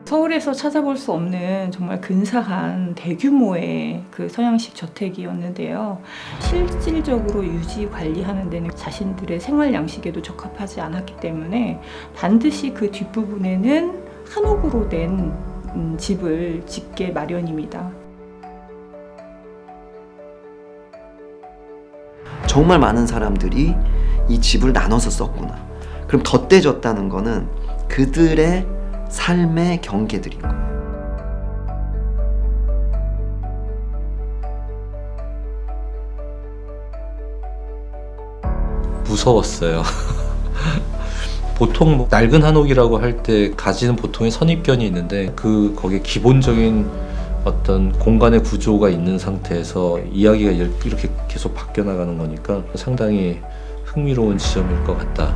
서울에서 찾아볼 수 없는 정말 근사한 대규모의 그 서양식 저택이었는데요. 실질적으로 유지 관리하는 데는 자신들의 생활 양식에도 적합하지 않았기 때문에 반드시 그 뒷부분에는 한옥으로 된 집을 짓게 마련입니다. 정말 많은 사람들이 이 집을 나눠서 썼구나. 그럼 덧대졌다는 거는 그들의 삶의 경계들인 거예요. 무서웠어요. 보통 낡은 한옥이라고 할 때 가지는 보통의 선입견이 있는데 거기에 기본적인 어떤 공간의 구조가 있는 상태에서 이야기가 이렇게 계속 바뀌어 나가는 거니까 상당히 흥미로운 지점일 것 같다.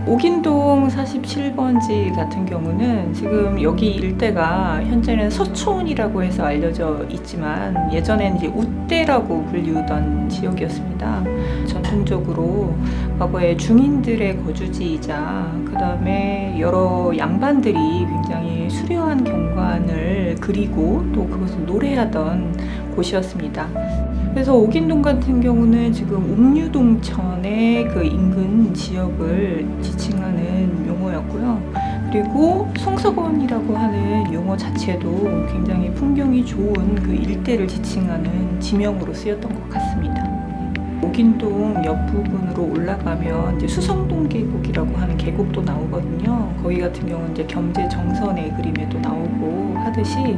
옥인동 47번지 같은 경우는 지금 여기 일대가 현재는 서초원이라고 해서 알려져 있지만 예전에는 이제 웃대라고 불리우던 지역이었습니다. 전통적으로 과거에 중인들의 거주지이자 그 다음에 여러 양반들이 굉장히 수려한 경관을 그리고 또 그것을 노래하던 곳이었습니다. 그래서 옥인동 같은 경우는 지금 옥류동천의 그 인근 지역을 지칭하는 용어였고요. 그리고 송석원이라고 하는 용어 자체도 굉장히 풍경이 좋은 그 일대를 지칭하는 지명으로 쓰였던 것 같습니다. 옥인동 옆부분으로 올라가면 이제 수성동 계곡이라고 하는 계곡도 나오거든요. 거기 같은 경우는 이제 경제 정선의 그림에도 나오고 하듯이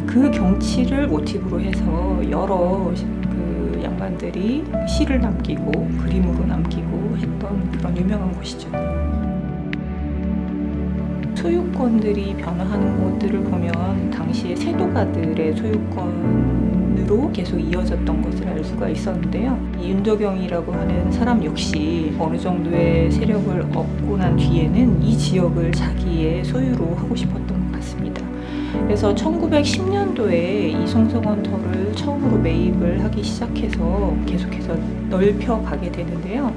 그 경치를 모티브로 해서 여러 그 양반들이 시를 남기고 그림으로 남기고 했던 그런 유명한 곳이죠. 소유권들이 변화하는 것들을 보면 당시에 세도가들의 소유권으로 계속 이어졌던 것을 알 수가 있었는데요. 이 윤덕영이라고 하는 사람 역시 어느 정도의 세력을 얻고 난 뒤에는 이 지역을 자기의 소유로 하고 싶었던 것 같습니다. 그래서 1910년도에 이 송석원 터를 처음으로 매입을 하기 시작해서 계속해서 넓혀가게 되는데요.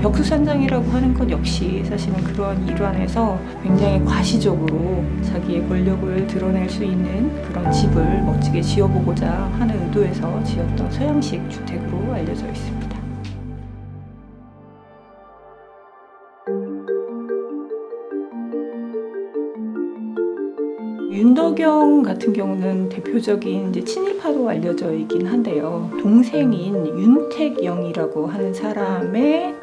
벽수산장이라고 하는 것 역시 사실은 그런 일환에서 굉장히 과시적으로 자기의 권력을 드러낼 수 있는 그런 집을 멋지게 지어보고자 하는 의도에서 지었던 서양식 주택으로 알려져 있습니다. 윤덕영 같은 경우는 대표적인 이제 친일파로 알려져 있긴 한데요. 동생인 윤택영이라고 하는 사람의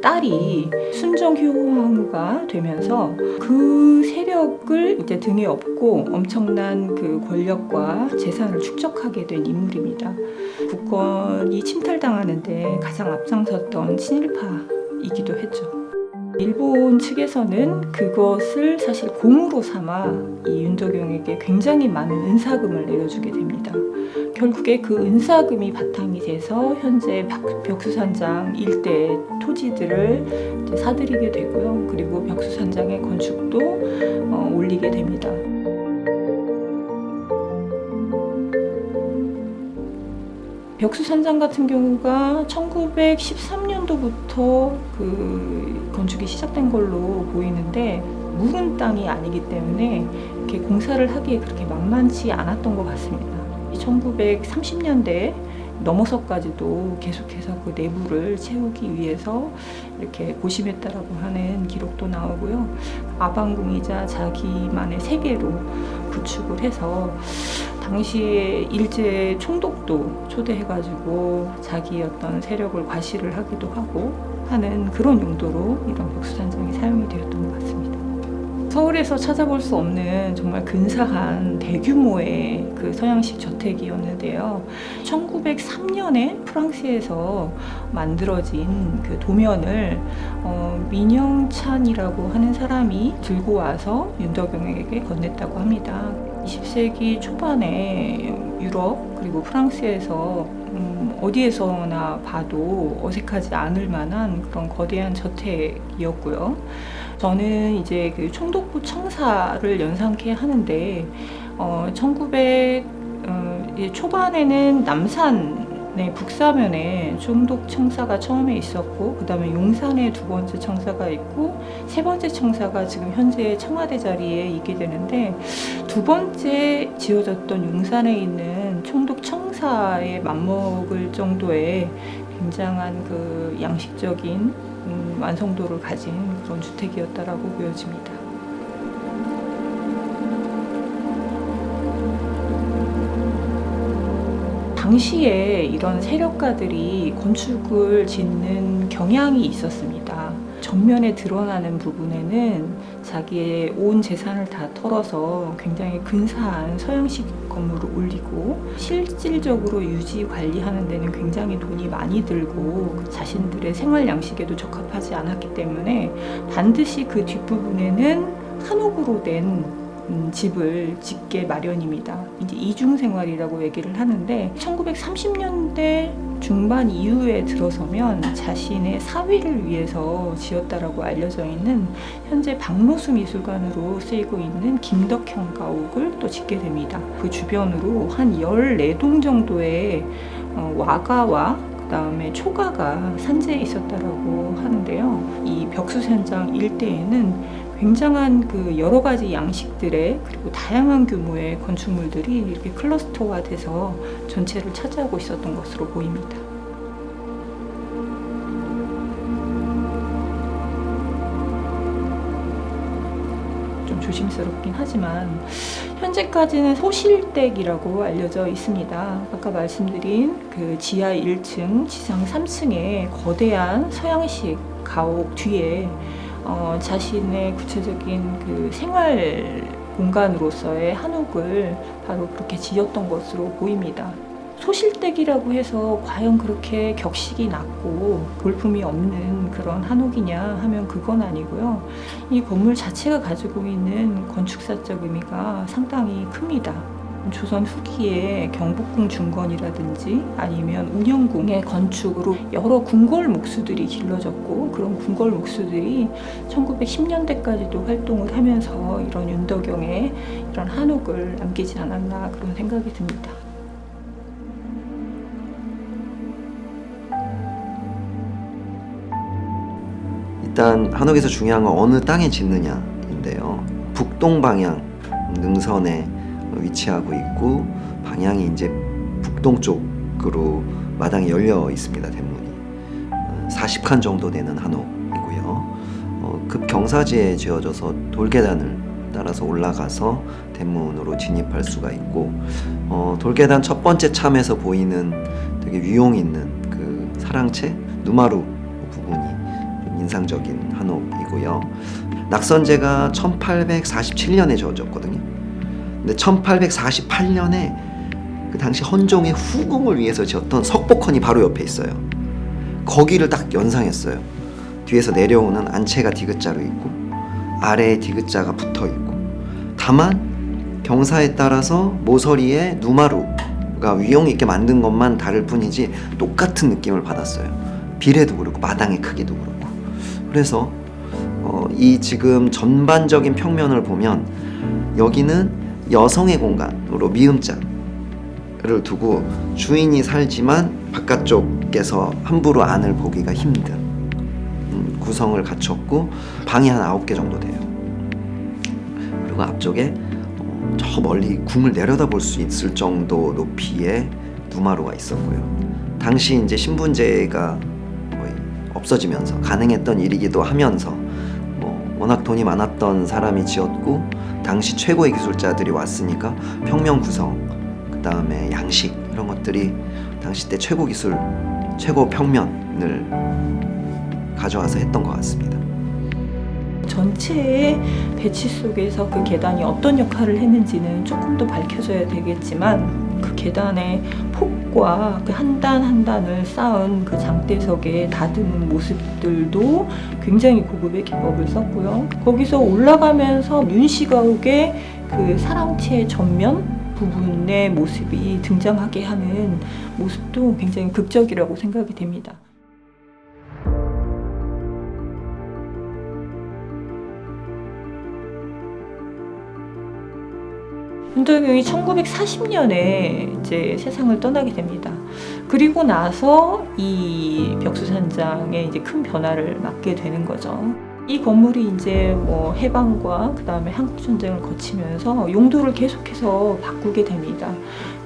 딸이 순정효황후가 되면서 그 세력을 이제 등에 업고 엄청난 그 권력과 재산을 축적하게 된 인물입니다. 국권이 침탈당하는데 가장 앞장섰던 친일파이기도 했죠. 일본 측에서는 그것을 사실 공으로 삼아 이 윤덕영에게 굉장히 많은 은사금을 내려주게 됩니다. 결국에 그 은사금이 바탕이 돼서 현재 벽수산장 일대 토지들을 이제 사들이게 되고요. 그리고 벽수산장의 건축도 올리게 됩니다. 벽수산장 같은 경우가 1913년도부터 그 건축이 시작된 걸로 보이는데 묵은 땅이 아니기 때문에 이렇게 공사를 하기에 그렇게 만만치 않았던 것 같습니다. 1930년대 넘어서까지도 계속해서 그 내부를 채우기 위해서 이렇게 고심했다라고 하는 기록도 나오고요. 아방궁이자 자기만의 세계로 구축을 해서 당시에 일제 총독도 초대해가지고 자기의 어떤 세력을 과시를 하기도 하고 하는 그런 용도로 이런 벽수산장이 사용이 되었던 것 같습니다. 서울에서 찾아볼 수 없는 정말 근사한 대규모의 그 서양식 저택이었는데요. 1903년에 프랑스에서 만들어진 그 도면을 민영찬이라고 하는 사람이 들고 와서 윤덕영에게 건넸다고 합니다. 20세기 초반에 유럽 그리고 프랑스에서 어디에서나 봐도 어색하지 않을 만한 그런 거대한 저택이었고요. 저는 이제 그 총독부 청사를 연상케 하는데 1900 이제 초반에는 남산의 북사면에 총독 청사가 처음에 있었고, 그 다음에 용산에 두 번째 청사가 있고, 세 번째 청사가 지금 현재 청와대 자리에 있게 되는데, 두 번째 지어졌던 용산에 있는 총독 청사에 맞먹을 정도의 굉장한 그 양식적인 완성도를 가진 그런 주택이었다라고 보여집니다. 당시에 이런 세력가들이 건축을 짓는 경향이 있었습니다. 전면에 드러나는 부분에는 자기의 온 재산을 다 털어서 굉장히 근사한 서양식 건물을 올리고, 실질적으로 유지 관리하는 데는 굉장히 돈이 많이 들고 자신들의 생활 양식에도 적합하지 않았기 때문에 반드시 그 뒷부분에는 한옥으로 된 집을 짓게 마련입니다. 이제 이중생활이라고 얘기를 하는데, 1930년대 중반 이후에 들어서면 자신의 사위를 위해서 지었다라고 알려져 있는, 현재 박노수 미술관으로 쓰이고 있는 김덕형 가옥을 또 짓게 됩니다. 그 주변으로 한 14동 정도의 와가와 그 다음에 초가가 산재해 있었다라고 하는데요. 이 벽수현장 일대에는 굉장한 그 여러 가지 양식들의, 그리고 다양한 규모의 건축물들이 이렇게 클러스터화돼서 전체를 차지하고 있었던 것으로 보입니다. 좀 조심스럽긴 하지만 현재까지는 소실댁이라고 알려져 있습니다. 아까 말씀드린 그 지하 1층, 지상 3층에 거대한 서양식 가옥 뒤에 자신의 구체적인 그 생활 공간으로서의 한옥을 바로 그렇게 지었던 것으로 보입니다. 소실댁이라고 해서 과연 그렇게 격식이 낮고 볼품이 없는 그런 한옥이냐 하면 그건 아니고요. 이 건물 자체가 가지고 있는 건축사적 의미가 상당히 큽니다. 조선 후기에 경복궁 중건이라든지 아니면 운영궁의 건축으로 여러 궁궐 목수들이 길러졌고, 그런 궁궐 목수들이 1910년대까지도 활동을 하면서 이런 윤덕영의 이런 한옥을 남기지 않았나, 그런 생각이 듭니다. 일단 한옥에서 중요한 건 어느 땅에 짓느냐인데요. 북동 방향 능선에 위치하고 있고, 방향이 이제 북동 쪽으로 마당이 열려 있습니다. 대문이 40칸 정도 되는 한옥이고요. 급경사지에 지어져서 돌계단을 따라서 올라가서 대문으로 진입할 수가 있고, 돌계단 첫 번째 참에서 보이는 되게 위용 있는 그 사랑채 누마루 부분이 좀 인상적인 한옥이고요. 낙선제가 1847년에 지어졌거든요. 근데 1848년에 그 당시 헌종의 후궁을 위해서 지었던 석복헌이 바로 옆에 있어요. 거기를 딱 연상했어요. 뒤에서 내려오는 안채가 디귿자로 있고, 아래에 디귿자가 붙어 있고, 다만 경사에 따라서 모서리에 누마루가 위용 있게 만든 것만 다를 뿐이지 똑같은 느낌을 받았어요. 비례도 그렇고 마당의 크기도 그렇고. 그래서 이 지금 전반적인 평면을 보면 여기는 여성의 공간으로 미음자를 두고 주인이 살지만 바깥쪽에서 함부로 안을 보기가 힘든 구성을 갖췄고, 방이 한 9개 정도 돼요. 그리고 앞쪽에 저 멀리 궁을 내려다볼 수 있을 정도 높이의 누마루가 있었고요. 당시 이제 신분제가 거의 없어지면서 가능했던 일이기도 하면서 워낙 돈이 많았던 사람이 지었고, 당시 최고의 기술자들이 왔으니까 평면 구성, 그 다음에 양식, 이런 것들이 당시 때 최고 기술, 최고 평면을 가져와서 했던 것 같습니다. 전체의 배치 속에서 그 계단이 어떤 역할을 했는지는 조금 더 밝혀져야 되겠지만, 그 계단의 폭과 그 한 단 한 단을 쌓은 그 장대석에 다듬은 모습들도 굉장히 고급의 기법을 썼고요. 거기서 올라가면서 윤씨가옥의 그 사랑채 전면 부분의 모습이 등장하게 하는 모습도 굉장히 극적이라고 생각이 됩니다. 윤덕영이 1940년에 이제 세상을 떠나게 됩니다. 그리고 나서 이 벽수산장에 이제 큰 변화를 맞게 되는 거죠. 이 건물이 이제 뭐 해방과 그 다음에 한국전쟁을 거치면서 용도를 계속해서 바꾸게 됩니다.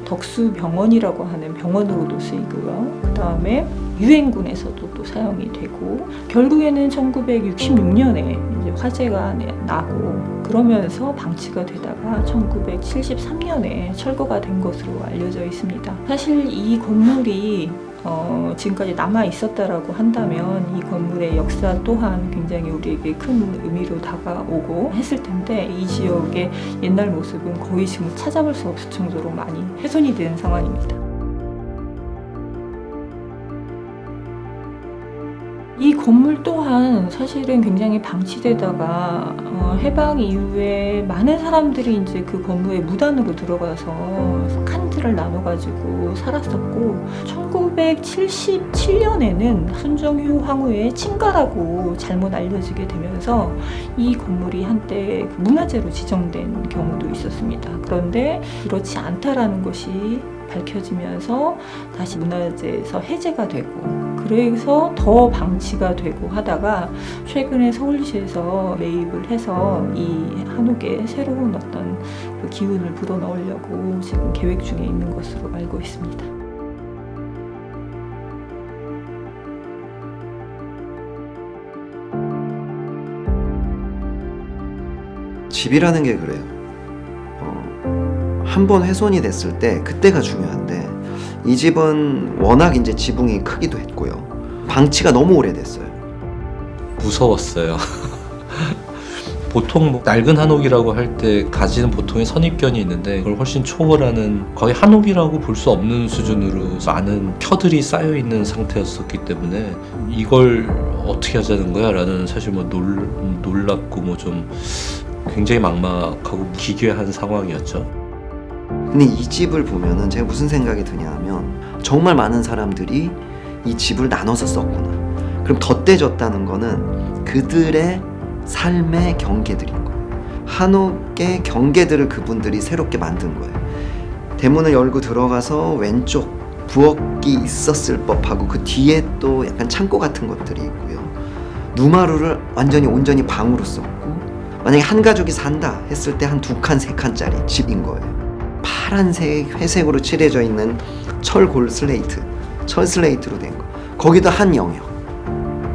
덕수병원이라고 하는 병원으로도 쓰이고요. 그 다음에 유엔군에서도 또 사용이 되고, 결국에는 1966년에 이제 화재가 나고, 그러면서 방치가 되다가 1973년에 철거가 된 것으로 알려져 있습니다. 사실 이 건물이 지금까지 남아 있었다라고 한다면 이 건물의 역사 또한 굉장히 우리에게 큰 의미로 다가오고 했을 텐데, 이 지역의 옛날 모습은 거의 지금 찾아볼 수 없을 정도로 많이 훼손이 된 상황입니다. 이 건물 또한 사실은 굉장히 방치되다가 해방 이후에 많은 사람들이 이제 그 건물에 무단으로 들어가서 칸들을 나눠가지고 살았었고, 1977년에는 순정효 황후의 친가라고 잘못 알려지게 되면서 이 건물이 한때 문화재로 지정된 경우도 있었습니다. 그런데 그렇지 않다라는 것이 밝혀지면서 다시 문화재에서 해제가 되고, 그래서 더 방치가 되고 하다가 최근에 서울시에서 매입을 해서 이 한옥에 새로운 어떤 그 기운을 불어넣으려고 지금 계획 중에 있는 것으로 알고 있습니다. 집이라는 게 그래요. 한 번 훼손이 됐을 때 그때가 중요한데, 이 집은 워낙 이제 지붕이 크기도 했고요. 방치가 너무 오래됐어요. 무서웠어요. 보통 뭐 낡은 한옥이라고 할 때 가지는 보통의 선입견이 있는데, 그걸 훨씬 초월하는, 거의 한옥이라고 볼 수 없는 수준으로 많은 켜들이 쌓여 있는 상태였었기 때문에 이걸 어떻게 하자는 거야? 라는, 사실 뭐 놀랍고 뭐 좀 굉장히 막막하고 기괴한 상황이었죠. 근데 이 집을 보면은 제가 무슨 생각이 드냐 하면, 정말 많은 사람들이 이 집을 나눠서 썼구나. 그럼 덧대졌다는 거는 그들의 삶의 경계들인 거예요. 한옥의 경계들을 그분들이 새롭게 만든 거예요. 대문을 열고 들어가서 왼쪽 부엌이 있었을 법하고, 그 뒤에 또 약간 창고 같은 것들이 있고요. 누마루를 완전히 온전히 방으로 썼고, 만약에 한 가족이 산다 했을 때 한 2칸, 3칸짜리 집인 거예요. 파란색, 회색으로 칠해져 있는 철골 슬레이트, 철 슬레이트로 된 거. 거기도 한 영역.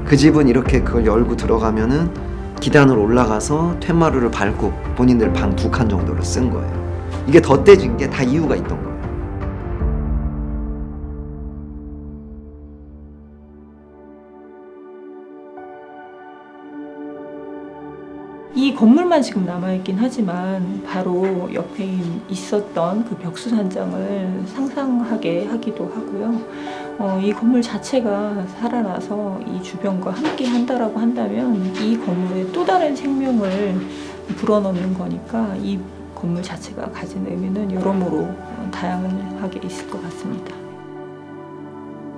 그 집은 이렇게 그걸 열고 들어가면은 계단으로 올라가서 퇴마루를 밟고 본인들 방 2칸 정도를 쓴 거예요. 이게 덧대진 게 다 이유가 있던 거예요. 이 건물만 지금 남아있긴 하지만 바로 옆에 있었던 그 벽수산장을 상상하게 하기도 하고요. 이 건물 자체가 살아나서 이 주변과 함께 한다라고 한다면 이 건물에 또 다른 생명을 불어넣는 거니까 이 건물 자체가 가진 의미는 여러모로 다양하게 있을 것 같습니다.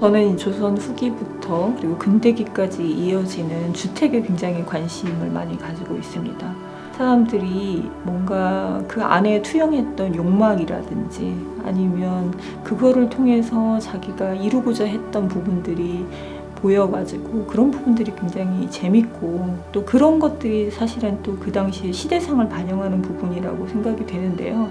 저는 조선 후기부터 그리고 근대기까지 이어지는 주택에 굉장히 관심을 많이 가지고 있습니다. 사람들이 뭔가 그 안에 투영했던 욕망이라든지 아니면 그거를 통해서 자기가 이루고자 했던 부분들이 보여가지고 그런 부분들이 굉장히 재밌고, 또 그런 것들이 사실은 또 그 당시의 시대상을 반영하는 부분이라고 생각이 되는데요.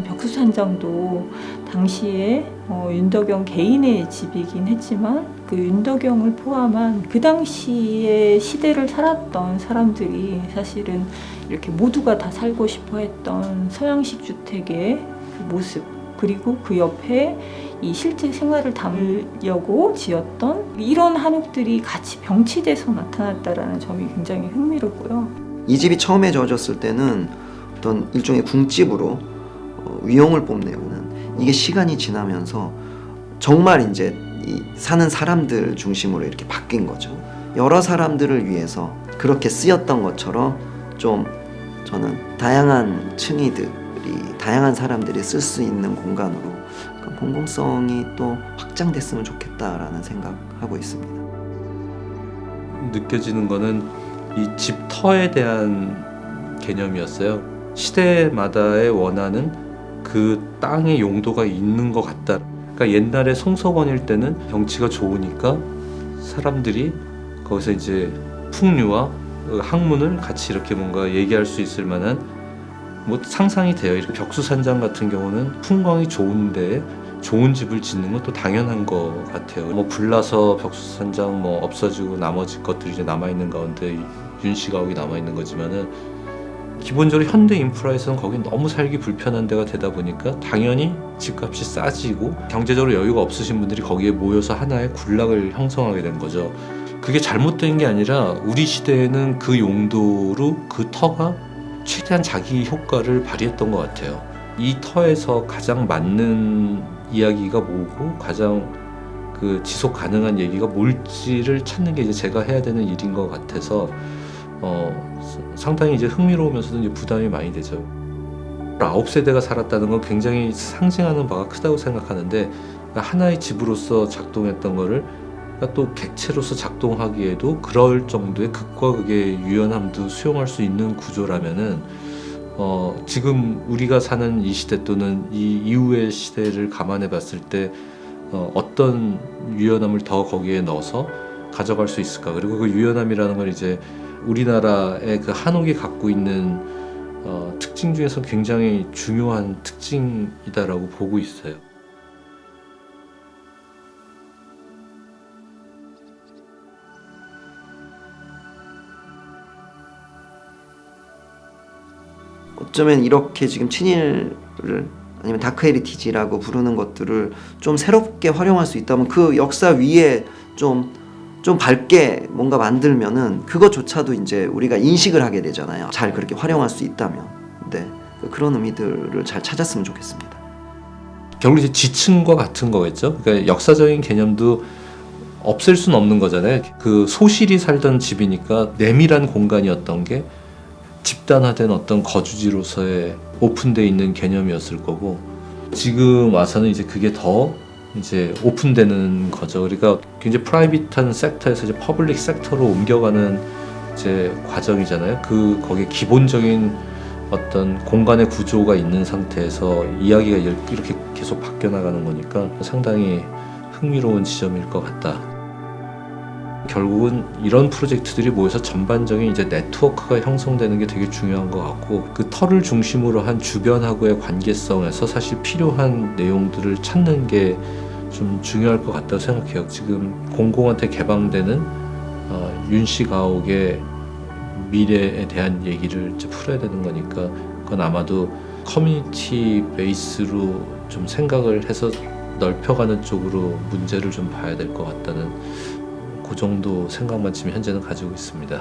벽수산장도 당시에 윤덕영 개인의 집이긴 했지만, 그 윤덕영을 포함한 그 당시의 시대를 살았던 사람들이 사실은 이렇게 모두가 다 살고 싶어 했던 서양식 주택의 그 모습, 그리고 그 옆에 이 실제 생활을 담으려고 지었던 이런 한옥들이 같이 병치돼서 나타났다라는 점이 굉장히 흥미롭고요. 이 집이 처음에 지어졌을 때는 어떤 일종의 궁집으로 위용을 뽐내고는, 이게 시간이 지나면서 정말 이제 이 사는 사람들 중심으로 이렇게 바뀐 거죠. 여러 사람들을 위해서 그렇게 쓰였던 것처럼 좀 저는 다양한 층이들이, 다양한 사람들이 쓸 수 있는 공간으로 공공성이 또 확장됐으면 좋겠다라는 생각하고 있습니다. 느껴지는 거는 이 집터에 대한 개념이었어요. 시대마다의 원하는 그 땅의 용도가 있는 것 같다. 그러니까 옛날에 송서원일 때는 경치가 좋으니까 사람들이 거기서 이제 풍류와 학문을 같이 이렇게 뭔가 얘기할 수 있을 만한 뭐 상상이 돼요. 이렇게 벽수산장 같은 경우는 풍광이 좋은데 좋은 집을 짓는 건 또 당연한 것 같아요. 뭐 불나서 벽수산장 뭐 없어지고 나머지 것들이 이제 남아 있는 가운데 윤씨가옥이 남아 있는 거지만은 기본적으로 현대 인프라에서는 거기 너무 살기 불편한 데가 되다 보니까 당연히 집값이 싸지고 경제적으로 여유가 없으신 분들이 거기에 모여서 하나의 군락을 형성하게 된 거죠. 그게 잘못된 게 아니라 우리 시대에는 그 용도로 그 터가 최대한 자기 효과를 발휘했던 것 같아요. 이 터에서 가장 맞는 이야기가 뭐고 가장 그 지속 가능한 얘기가 뭘지를 찾는 게 이제 제가 해야 되는 일인 것 같아서 상당히 이제 흥미로우면서도 이제 부담이 많이 되죠. 9세대가 살았다는 건 굉장히 상징하는 바가 크다고 생각하는데 하나의 집으로서 작동했던 거를 또 객체로서 작동하기에도 그럴 정도의 극과 극의 유연함도 수용할 수 있는 구조라면은 지금 우리가 사는 이 시대 또는 이 이후의 시대를 감안해 봤을 때 어떤 유연함을 더 거기에 넣어서 가져갈 수 있을까. 그리고 그 유연함이라는 걸 이제 우리나라의 그 한옥이 갖고 있는 특징 중에서 굉장히 중요한 특징이다라고 보고 있어요. 어쩌면 이렇게 지금 친일을 아니면 다크 헤리티지라고 부르는 것들을 좀 새롭게 활용할 수 있다면 그 역사 위에 좀 밝게 뭔가 만들면은 그것조차도 이제 우리가 인식을 하게 되잖아요. 잘 그렇게 활용할 수 있다면. 네. 그런 의미들을 잘 찾았으면 좋겠습니다. 결국 이제 지층과 같은 거겠죠. 그러니까 역사적인 개념도 없앨 수는 없는 거잖아요. 그 소실이 살던 집이니까 내밀한 공간이었던 게 집단화된 어떤 거주지로서의 오픈되어 있는 개념이었을 거고 지금 와서는 이제 그게 더 이제 오픈되는 거죠. 그러니까 굉장히 프라이빗한 섹터에서 이제 퍼블릭 섹터로 옮겨가는 이제 과정이잖아요. 거기에 기본적인 어떤 공간의 구조가 있는 상태에서 이야기가 이렇게 계속 바뀌어 나가는 거니까 상당히 흥미로운 지점일 것 같다. 결국은 이런 프로젝트들이 모여서 전반적인 이제 네트워크가 형성되는 게 되게 중요한 것 같고 그 터를 중심으로 한 주변하고의 관계성에서 사실 필요한 내용들을 찾는 게 좀 중요할 것 같다고 생각해요. 지금 공공한테 개방되는 윤씨 가옥의 미래에 대한 얘기를 이제 풀어야 되는 거니까 그건 아마도 커뮤니티 베이스로 좀 생각을 해서 넓혀가는 쪽으로 문제를 좀 봐야 될 것 같다는 그 정도 생각만 지금 현재는 가지고 있습니다.